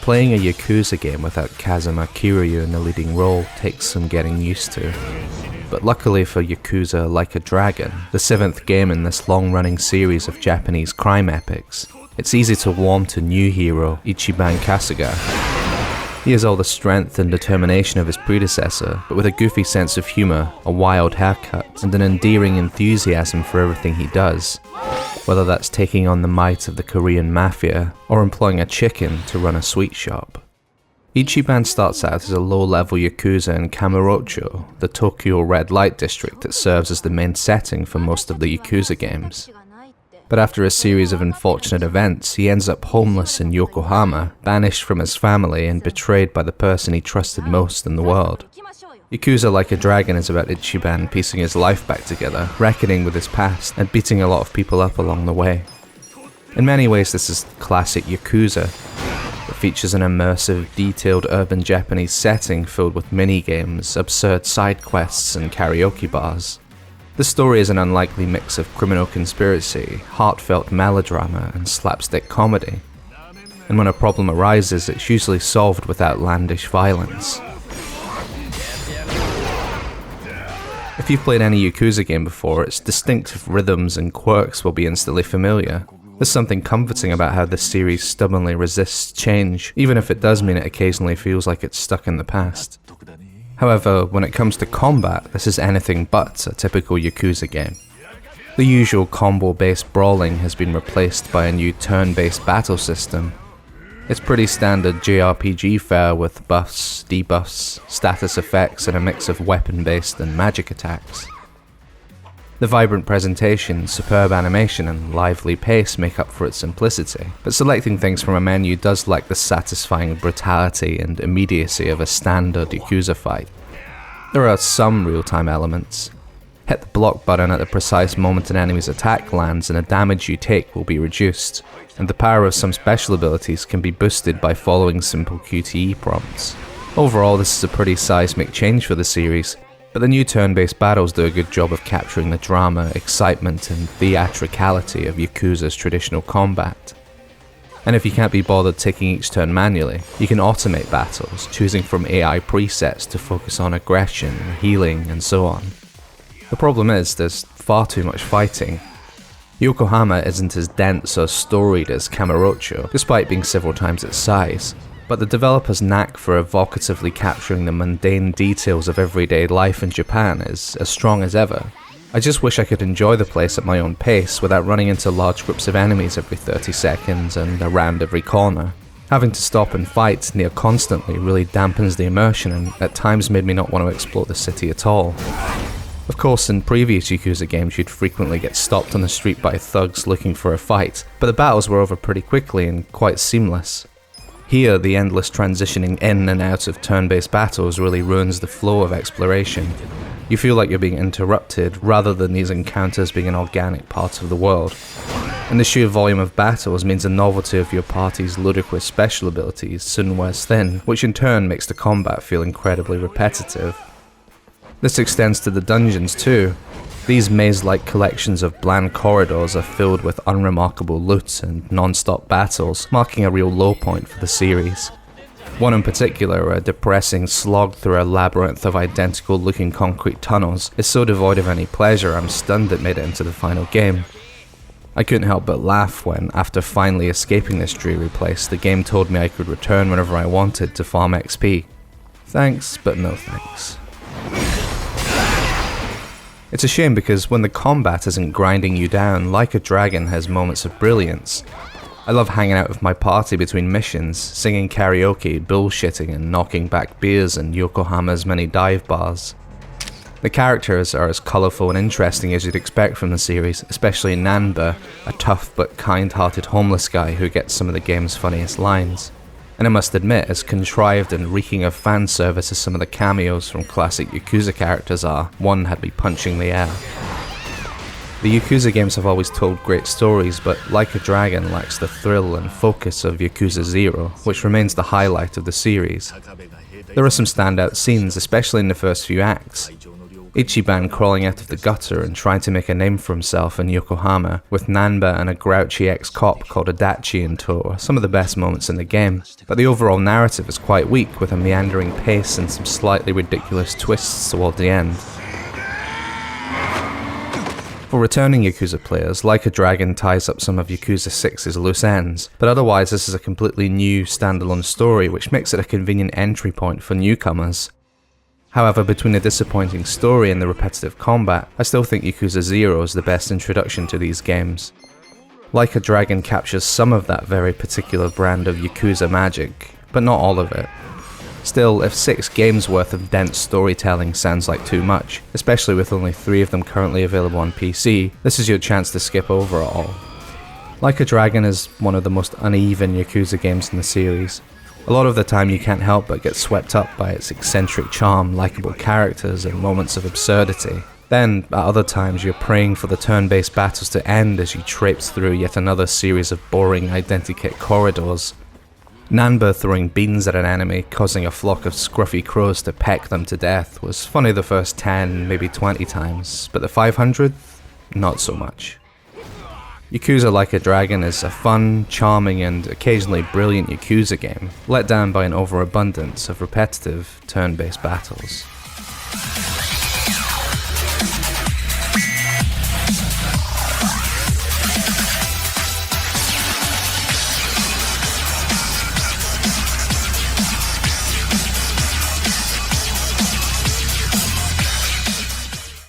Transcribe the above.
Playing a Yakuza game without Kazuma Kiryu in the leading role takes some getting used to. But luckily for Yakuza Like a Dragon, the 7th game in this long-running series of Japanese crime epics, it's easy to warm to new hero Ichiban Kasuga. He has all the strength and determination of his predecessor, but with a goofy sense of humour, a wild haircut, and an endearing enthusiasm for everything he does. Whether that's taking on the might of the Korean mafia, or employing a chicken to run a sweet shop. Ichiban starts out as a low-level Yakuza in Kamurocho, the Tokyo red light district that serves as the main setting for most of the Yakuza games. But after a series of unfortunate events, he ends up homeless in Yokohama, banished from his family and betrayed by the person he trusted most in the world. Yakuza Like a Dragon is about Ichiban piecing his life back together, reckoning with his past, and beating a lot of people up along the way. In many ways this is classic Yakuza. It features an immersive, detailed urban Japanese setting filled with mini-games, absurd side quests, and karaoke bars. The story is an unlikely mix of criminal conspiracy, heartfelt melodrama, and slapstick comedy. And when a problem arises, it's usually solved with outlandish violence. If you've played any Yakuza game before, its distinctive rhythms and quirks will be instantly familiar. There's something comforting about how this series stubbornly resists change, even if it does mean it occasionally feels like it's stuck in the past. However, when it comes to combat, this is anything but a typical Yakuza game. The usual combo-based brawling has been replaced by a new turn-based battle system. It's pretty standard JRPG fare with buffs, debuffs, status effects, and a mix of weapon-based and magic attacks. The vibrant presentation, superb animation, and lively pace make up for its simplicity, but selecting things from a menu does lack the satisfying brutality and immediacy of a standard Yakuza fight. There are some real-time elements. Hit the block button at the precise moment an enemy's attack lands and the damage you take will be reduced, and the power of some special abilities can be boosted by following simple QTE prompts. Overall, this is a pretty seismic change for the series, but the new turn-based battles do a good job of capturing the drama, excitement, and theatricality of Yakuza's traditional combat. And if you can't be bothered taking each turn manually, you can automate battles, choosing from AI presets to focus on aggression, healing, and so on. The problem is, there's far too much fighting. Yokohama isn't as dense or storied as Kamurocho, despite being several times its size, but the developer's knack for evocatively capturing the mundane details of everyday life in Japan is as strong as ever. I just wish I could enjoy the place at my own pace without running into large groups of enemies every 30 seconds and around every corner. Having to stop and fight near constantly really dampens the immersion and at times made me not want to explore the city at all. Of course, in previous Yakuza games you'd frequently get stopped on the street by thugs looking for a fight, but the battles were over pretty quickly and quite seamless. Here, the endless transitioning in and out of turn-based battles really ruins the flow of exploration. You feel like you're being interrupted, rather than these encounters being an organic part of the world. And the sheer volume of battles means the novelty of your party's ludicrous special abilities soon wears thin, which in turn makes the combat feel incredibly repetitive. This extends to the dungeons too. These maze-like collections of bland corridors are filled with unremarkable loot and non-stop battles, marking a real low point for the series. One in particular, a depressing slog through a labyrinth of identical-looking concrete tunnels, is so devoid of any pleasure I'm stunned it made it into the final game. I couldn't help but laugh when, after finally escaping this dreary place, the game told me I could return whenever I wanted to farm XP. Thanks, but no thanks. It's a shame because when the combat isn't grinding you down, Like a Dragon has moments of brilliance. I love hanging out with my party between missions, singing karaoke, bullshitting and knocking back beers in Yokohama's many dive bars. The characters are as colourful and interesting as you'd expect from the series, especially Nanba, a tough but kind-hearted homeless guy who gets some of the game's funniest lines. And I must admit, as contrived and reeking of fan service as some of the cameos from classic Yakuza characters are, one had me punching the air. The Yakuza games have always told great stories, but Like a Dragon lacks the thrill and focus of Yakuza 0, which remains the highlight of the series. There are some standout scenes, especially in the first few acts. Ichiban crawling out of the gutter and trying to make a name for himself in Yokohama, with Nanba and a grouchy ex-cop called Adachi in tow are some of the best moments in the game, but the overall narrative is quite weak with a meandering pace and some slightly ridiculous twists toward the end. For returning Yakuza players, Like a Dragon ties up some of Yakuza 6's loose ends, but otherwise this is a completely new, standalone story which makes it a convenient entry point for newcomers. However, between the disappointing story and the repetitive combat, I still think Yakuza 0 is the best introduction to these games. Like a Dragon captures some of that very particular brand of Yakuza magic, but not all of it. Still, if 6 games worth of dense storytelling sounds like too much, especially with only 3 of them currently available on PC, this is your chance to skip over it all. Like a Dragon is one of the most uneven Yakuza games in the series. A lot of the time you can't help but get swept up by its eccentric charm, likeable characters, and moments of absurdity. Then, at other times, you're praying for the turn-based battles to end as you traipse through yet another series of boring identikit corridors. Nanba throwing beans at an enemy, causing a flock of scruffy crows to peck them to death, was funny the first 10, maybe 20 times, but the 500th? Not so much. Yakuza Like a Dragon is a fun, charming, and occasionally brilliant Yakuza game, let down by an overabundance of repetitive, turn-based battles.